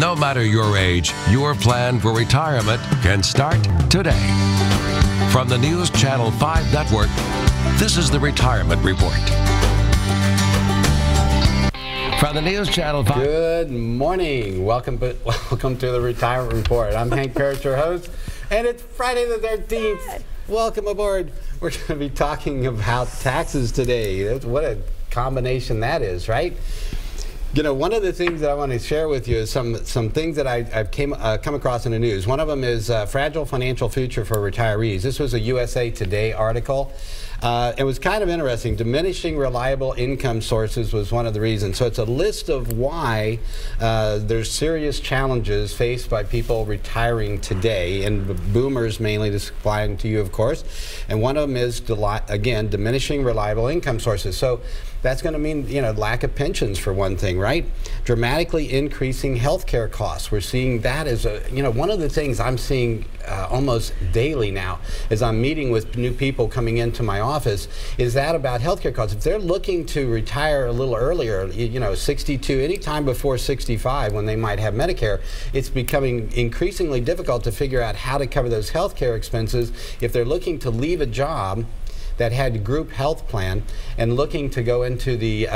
No matter your age, your plan for retirement can start today. From the News Channel 5 Network, this is the Retirement Report. From the News Channel 5. Good morning. Welcome to the Retirement Report. I'm Hank Parrish, your host, and it's Friday the 13th. Welcome aboard. We're going to be talking about taxes today. What a combination that is, right? You know, one of the things that I want to share with you is some things that I've come across in the news. One of them is Fragile Financial Future for Retirees. This was a USA Today article. It was kind of interesting. Diminishing reliable income sources was one of the reasons. So it's a list of why there's serious challenges faced by people retiring today, and boomers mainly, this applying to you, of course. And one of them is, again, diminishing reliable income sources. So that's going to mean, you know, lack of pensions for one thing, right? Dramatically increasing health care costs. We're seeing that as a, you know, one of the things I'm seeing almost daily now as I'm meeting with new people coming into my office is that about healthcare costs. If they're looking to retire a little earlier, you know, 62, anytime before 65 when they might have Medicare, it's becoming increasingly difficult to figure out how to cover those healthcare expenses if they're looking to leave a job that had a group health plan and looking to go into the,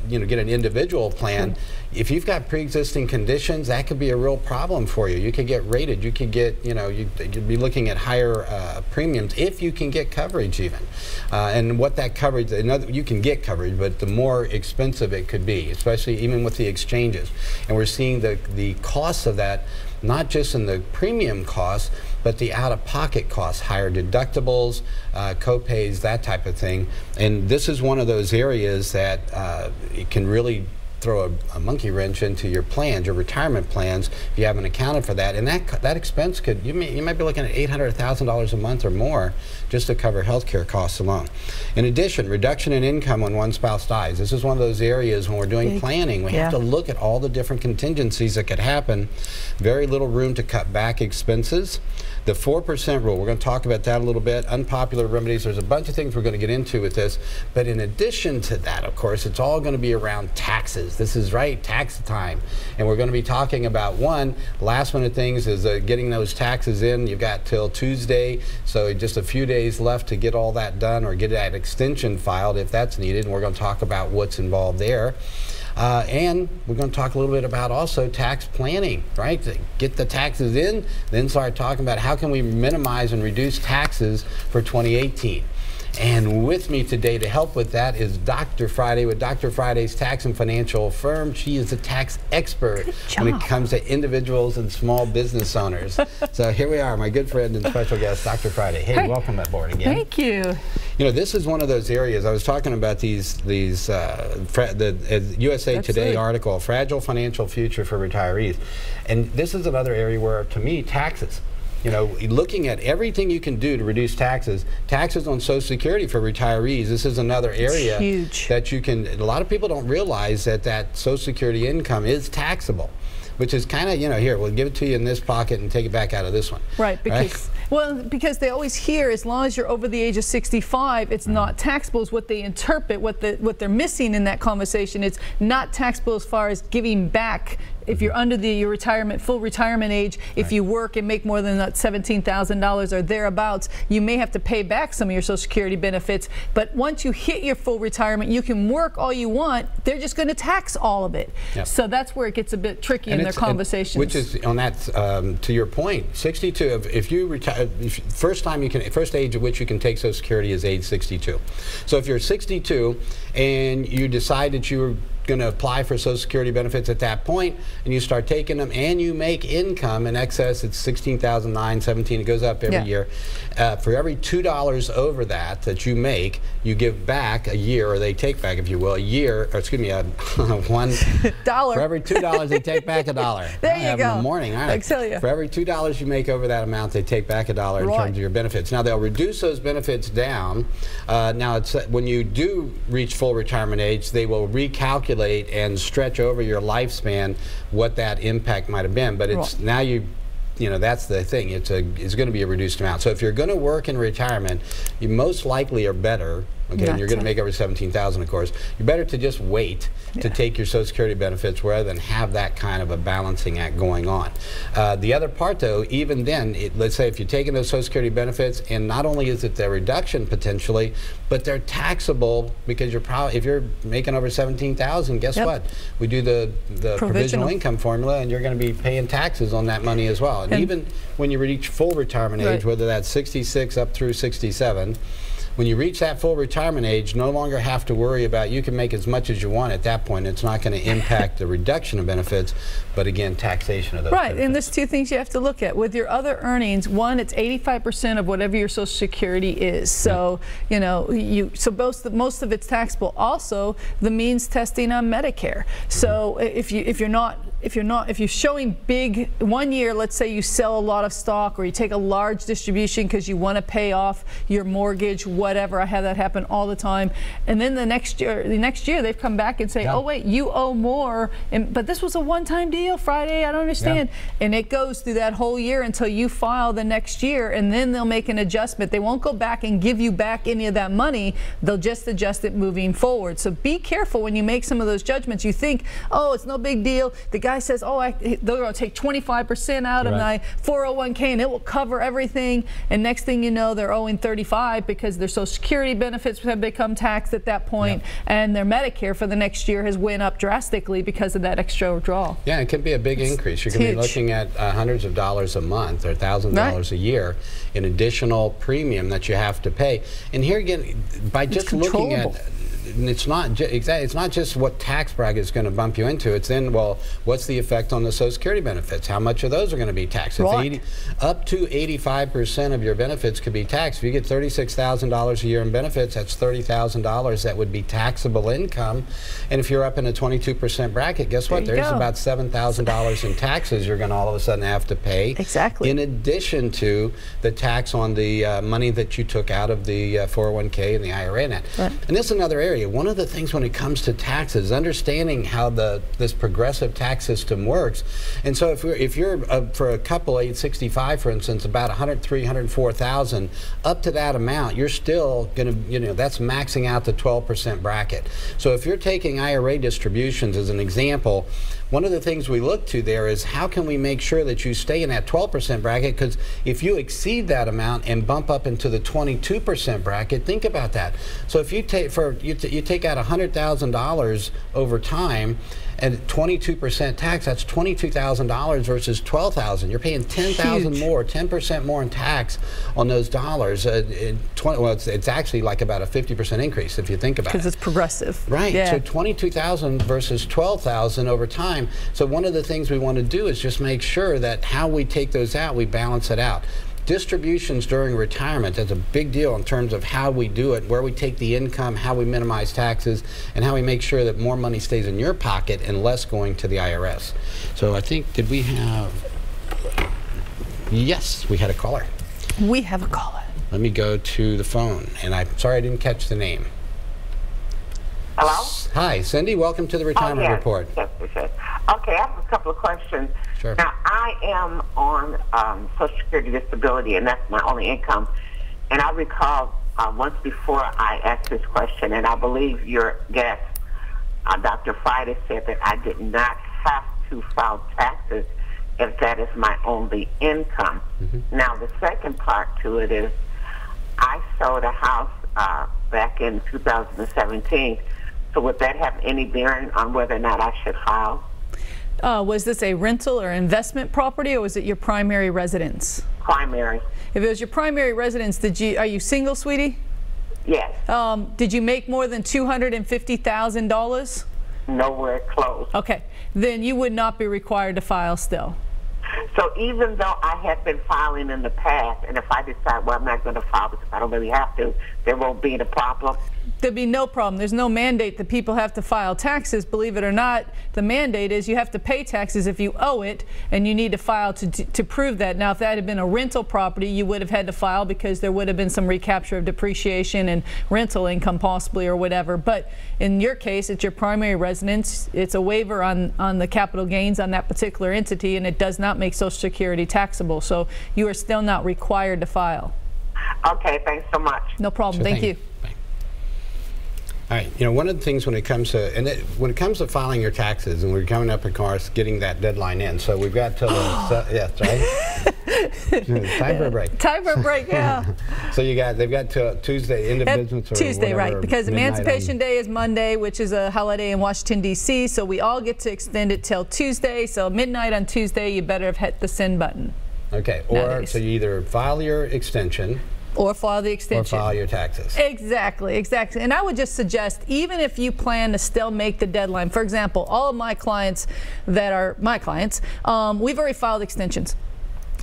you know, get an individual plan. If you've got pre-existing conditions, that could be a real problem for you. You could get rated. You could get, you know, you'd be looking at higher premiums if you can get coverage even. And what that coverage, you can get coverage, but the more expensive it could be, especially even with the exchanges. And we're seeing the costs of that, not just in the premium costs, but the out-of-pocket costs, higher deductibles, co-pays, that type of thing. And this is one of those areas that it can really throw a monkey wrench into your plans, your retirement plans, if you haven't accounted for that. And that expense could, you might be looking at $800,000 a month or more just to cover healthcare costs alone. In addition, reduction in income when one spouse dies. This is one of those areas when we're doing planning, we have to look at all the different contingencies that could happen. Very little room to cut back expenses. The 4% rule, we're going to talk about that a little bit. Unpopular remedies, there's a bunch of things we're going to get into with this. But in addition to that, of course, it's all going to be around taxes. This is right, tax time. And we're going to be talking about, one, last minute things is getting those taxes in. You've got till Tuesday, so just a few days left to get all that done or get that extension filed if that's needed. And we're going to talk about what's involved there. And we're going to talk a little bit about also tax planning, right? To get the taxes in, then start talking about how can we minimize and reduce taxes for 2018. And with me today to help with that is Dr. Friday with Dr. Friday's Tax and Financial Firm. She is a tax expert when it comes to individuals and small business owners. So here we are, my good friend and special guest, Dr. Friday. Hey, welcome aboard again. Thank you. You know, this is one of those areas. I was talking about the USA Today article, Fragile Financial Future for Retirees. And this is another area where, to me, taxes. You know, looking at everything you can do to reduce taxes on Social Security for retirees, this is another area that you can, a lot of people don't realize that Social Security income is taxable, which is kind of, you know, here, we'll give it to you in this pocket and take it back out of this one. Right, because, well, because they always hear as long as you're over the age of 65, it's not taxable is what they interpret, what they're missing in that conversation. It's not taxable as far as giving back. If you're under your full retirement age, if you work and make more than that $17,000 or thereabouts, you may have to pay back some of your Social Security benefits. But once you hit your full retirement, you can work all you want. They're just going to tax all of it. So that's where it gets a bit tricky in their conversations. Which is on that, to your point, 62. If you retire, first age at which you can take Social Security is age 62. So if you're 62 and you decide that you're going to apply for Social Security benefits at that point, and you start taking them, and you make income in excess, it's $16,900, $17,000, it goes up every year. For every $2 over that you make, you give back a year, or they take back, if you will, a year, or excuse me, $1. For every $2 they take back $1. There you go. In the morning. All right. For every $2 you make over that amount, they take back $1 in terms of your benefits. Now they'll reduce those benefits down. Now it's when you do reach full retirement age, they will recalculate and stretch over your lifespan what that impact might have been. But it's now you know, that's the thing. It's going to be a reduced amount. So if you're going to work in retirement, you most likely are better Okay, and you're going to make over $17,000, of course. You're better to just wait to take your Social Security benefits rather than have that kind of a balancing act going on. The other part, though, even then, let's say if you're taking those Social Security benefits, and not only is it their reduction potentially, but they're taxable because you're probably, if you're making over $17,000, guess what? We do the provisional income formula, and you're going to be paying taxes on that money as well. And even when you reach full retirement age, whether that's 66 up through 67. When you reach that full retirement age, no longer have to worry about, you can make as much as you want at that point. It's not going to impact the reduction of benefits, but again, taxation of those benefits. And there's two things you have to look at. With your other earnings, one, it's 85% of whatever your Social Security is. So, you know, most of it's taxable. Also, the means testing on Medicare. So if you're showing big, 1 year, let's say you sell a lot of stock or you take a large distribution because you want to pay off your mortgage, whatever. I have that happen all the time. And then the next year they've come back and say, oh wait, you owe more, but this was a one-time deal, Friday, I don't understand. And it goes through that whole year until you file the next year, and then they'll make an adjustment. They won't go back and give you back any of that money. They'll just adjust it moving forward. So be careful when you make some of those judgments. You think, oh, it's no big deal. The guy says, oh, they're going to take 25% out of my 401k and it will cover everything. And next thing you know, they're owing 35 because their Social Security benefits have become taxed at that point, and their Medicare for the next year has went up drastically because of that extra withdrawal. Yeah, it can be a big increase. You're going to be looking at hundreds of dollars a month or $1,000 a year in additional premium that you have to pay. And here again, by just looking at, it's not just what tax bracket is going to bump you into. It's then, well, what's the effect on the Social Security benefits? How much of those are going to be taxed? Up to 85% of your benefits could be taxed. If you get $36,000 a year in benefits, that's $30,000 that would be taxable income. And if you're up in a 22% bracket, guess what? There's about $7,000 in taxes you're going to all of a sudden have to pay. In addition to the tax on the money that you took out of the 401k and the IRA and that. And this is another area. One of the things when it comes to taxes, understanding how this progressive tax system works. And so if you're for a couple age 65, for instance, about $103,000, $104,000, up to that amount, you're still going to, that's maxing out the 12% bracket. So if you're taking IRA distributions as an example, one of the things we look to there is how can we make sure that you stay in that 12% bracket, because if you exceed that amount and bump up into the 22% bracket, think about that. So if you take you take out $100,000 over time and 22% tax, that's $22,000 versus $12,000. You're paying $10,000 more, 10% more in tax on those dollars. It's actually like about a 50% increase if you think about it. Because it's progressive. So $22,000 versus $12,000 over time. So one of the things we want to do is just make sure that how we take those out, we balance it out. Distributions during retirement, that's a big deal in terms of how we do it, where we take the income, how we minimize taxes, and how we make sure that more money stays in your pocket and less going to the IRS. So I think, did we have, yes, we had a caller. We have a caller. Let me go to the phone, and I'm sorry I didn't catch the name. Hello? Hi, Cindy, welcome to the Retirement Report. Yes, okay, I have a couple of questions. Sure. Now, I am on Social Security disability, and that's my only income. And I recall once before I asked this question, and I believe your guest, Dr. Friday, said that I did not have to file taxes if that is my only income. Now, the second part to it is I sold a house back in 2017. So would that have any bearing on whether or not I should file? Was this a rental or investment property, or was it your primary residence? Primary. If it was your primary residence, are you single, sweetie? Yes. Did you make more than $250,000? Nowhere close. Okay, then you would not be required to file still. So even though I have been filing in the past, and if I decide, well, I'm not going to file because I don't really have to, there won't be any problem? There'd be no problem. There's no mandate that people have to file taxes. Believe it or not, the mandate is you have to pay taxes if you owe it, and you need to file to prove that. Now, if that had been a rental property, you would have had to file because there would have been some recapture of depreciation and rental income possibly or whatever. But in your case, it's your primary residence. It's a waiver on the capital gains on that particular entity, and it does not make Social Security taxable. So you are still not required to file. Okay, thanks so much. No problem. Thank you. All right, one of the things when it comes to filing your taxes, and we're coming up, of course, getting that deadline in. So we've got till yes, right. Time for a break. Time for a break, yeah. So they've got till Tuesday, end of business, or Tuesday, whatever, right? Because Emancipation on Day is Monday, which is a holiday in Washington D.C. So we all get to extend it till Tuesday. So midnight on Tuesday, you better have hit the send button. Okay, or so you either file your extension. Or file the extension. Or file your taxes. Exactly, exactly. And I would just suggest, even if you plan to still make the deadline, for example, all of my clients that are my clients, we've already filed extensions.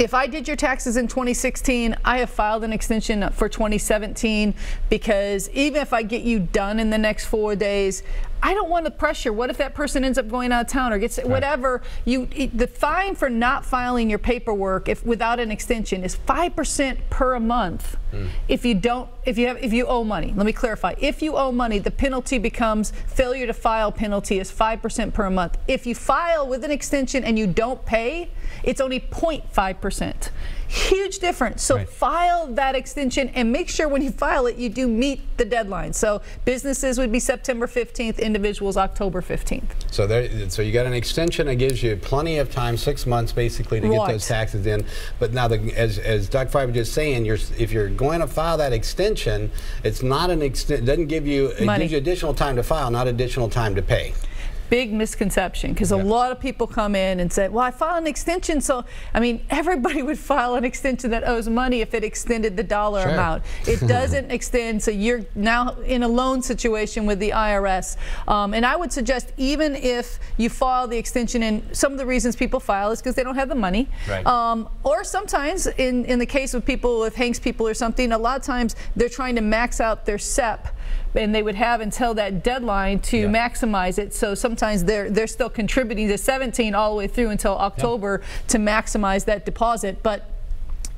If I did your taxes in 2016, I have filed an extension for 2017, because even if I get you done in the next 4 days, I don't want the pressure. What if that person ends up going out of town or gets whatever? The fine for not filing your paperwork without an extension is 5% per month. If you owe money. Let me clarify. If you owe money, the penalty becomes failure to file penalty is 5% per month. If you file with an extension and you don't pay, it's only 0.5%. Huge difference. So file that extension and make sure when you file it, you do meet the deadline. So businesses would be September 15th, individuals October 15th. So you got an extension that gives you plenty of time, 6 months basically, to get those taxes in. But now, as Dr. Fry was just saying, if you're going to file that extension, it's not an extension. It doesn't give you, it gives you additional time to file, not additional time to pay. Big misconception, because a lot of people come in and say, well, I filed an extension, so I mean, everybody would file an extension that owes money if it extended the dollar amount. It doesn't extend, so you're now in a loan situation with the IRS. And I would suggest, even if you file the extension, and some of the reasons people file is because they don't have the money, or sometimes in the case of people with Hanks people or something, a lot of times they're trying to max out their SEP, and they would have until that deadline to maximize it. So sometimes they're still contributing to 17 all the way through until October to maximize that deposit. But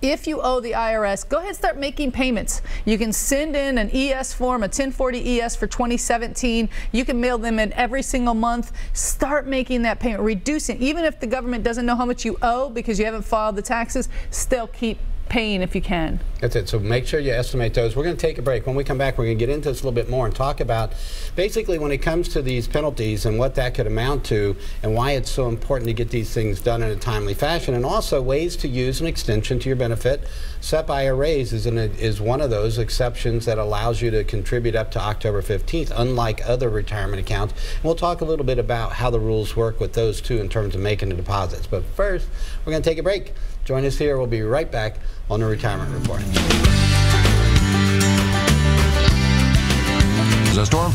if you owe the IRS, go ahead and start making payments. You can send in an ES form, a 1040 ES for 2017. You can mail them in every single month. Start making that payment, reducing. Even if the government doesn't know how much you owe because you haven't filed the taxes, still keep paying if you can. That's it. So make sure you estimate those. We're going to take a break. When we come back, we're going to get into this a little bit more and talk about basically when it comes to these penalties and what that could amount to, and why it's so important to get these things done in a timely fashion, and also ways to use an extension to your benefit. SEP IRAs is one of those exceptions that allows you to contribute up to October 15th, unlike other retirement accounts. And we'll talk a little bit about how the rules work with those too in terms of making the deposits. But first, we're going to take a break. Join us here. We'll be right back on the Retirement Report. The storm